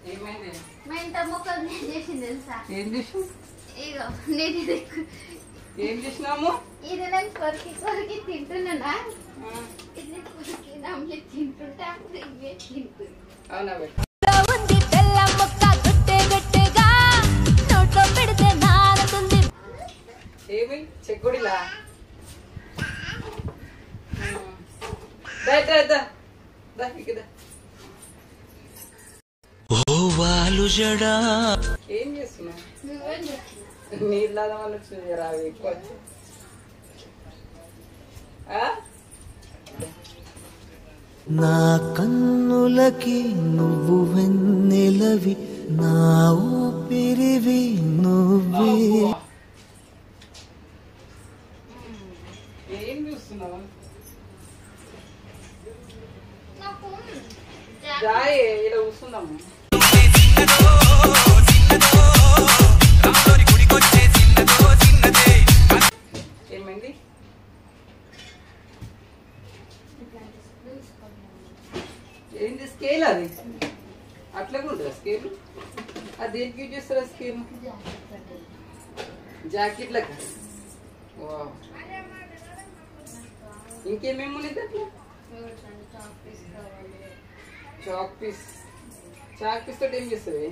మా ఇంత మొక్కలు నేను చేసింది తెలుసా? ఏం చేసావు? ఇగో నేను ఏం చేసినాము? ఇది నేను కొరికి కొరికి తింటున్నా. ఇది కొరికి నమ్మి తింటుంటే అప్పుడు ఇవే తింటుంది. అవునా బెట్ట ఉంది బెల్లం ముక్క గట్టే గట్టిగా నోట్లో పెడితే నానుతుంది. ఏమి చెక్కుడిలా ఏం చేస్తున్నావు? నీళ్ళ వాళ్ళు రావి ఎక్కువ నా కన్నులకి నువ్వు వెన్నెలవి నా ఊపిరివి నువ్వే. ఏం చూస్తున్నావు? జాయే ఇలా కూర్చుందాము. ఏమైంది? ఏంది స్కేల్? అది అట్లాగే ఉంటుందా స్కేల్? అది దేనికి యూజ్ చేస్తారా స్కేల్? జాకెట్లకా? ఇంకేమేమి ఉన్నాయి అట్లా? Chalk piece. చాక్ పీస్ తోటి ఏం చేస్తుంది?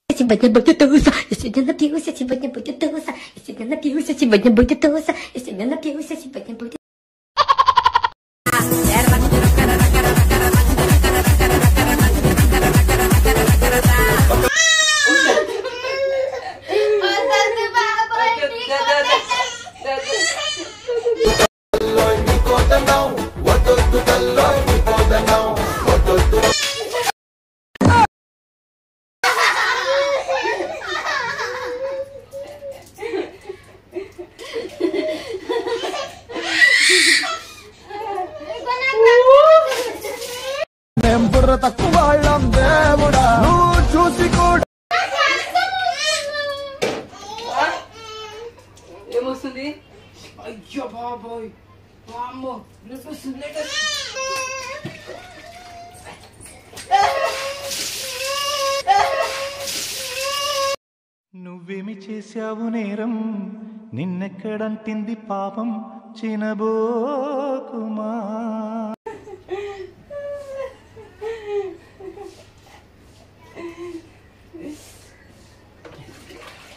Сегодня будет туса, я сегодня напьюсь, сегодня будет туса, я сегодня напьюсь, сегодня будет туса, я сегодня напьюсь, сегодня будет. బుర్ర తక్కువ వాళ్ళం దేవుడా నువ్వు చూసి కూడా. ఏమొస్తుంది? అయ్యో బాబోయ్, అమ్మో నువ్వేమి చేశావు నేరం, నిన్నెక్కడంటింది పాపం చినబోకుమా.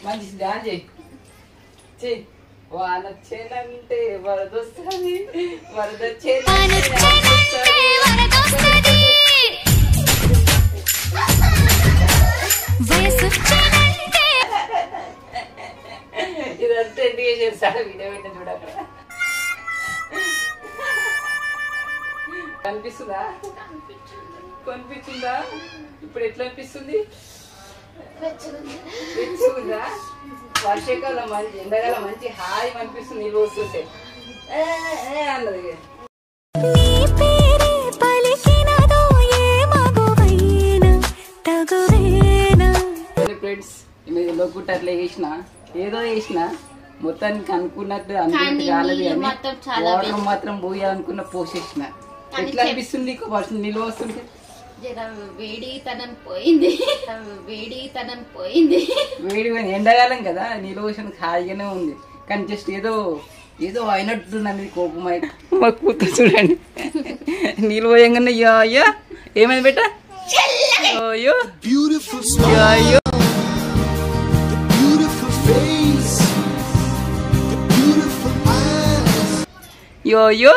మంచి డాన్స్ చెయ్యి. వానొచ్చేనంటే వరదొస్తుంది, ఇదంతా ఎందుకు చేస్తాడు? వీడియో పెట్ట చూడక కనిపిస్తుందా? కనిపించిందా? ఇప్పుడు ఎట్లా అనిపిస్తుంది? తెచ్చుకుందా? వర్షాకాలం మంచి, ఎండాకాలం మంచి హాయి అనిపిస్తుంది. నీళ్ళు వస్తుంటే అన్నది. ఫ్రెండ్స్ లోకుట్ట అట్లా వేసిన, ఏదో వేసిన మొత్తానికి అనుకున్నట్టు కాలేదు కానీ వాటర్ మాత్రం పోయాలనుకున్న పోసేసిన. ఎట్లా అనిపిస్తుంది నీకు వర్షం నీళ్ళు వస్తుంటే? వేడి పోయింది. వేడి ఎండాకాలం కదా, నీళ్ళు పోసిన హాయిగానే ఉంది కానీ జస్ట్ ఏదో ఏదో అయినట్టు నన్ను కోపం మా కూతురు చూడండి నీళ్ళు పోయంగానే అయ్యో ఏమైంది బెట్ట అయ్యో beautiful smile, అయ్యో the beautiful face, the beautiful eyes. అయ్యో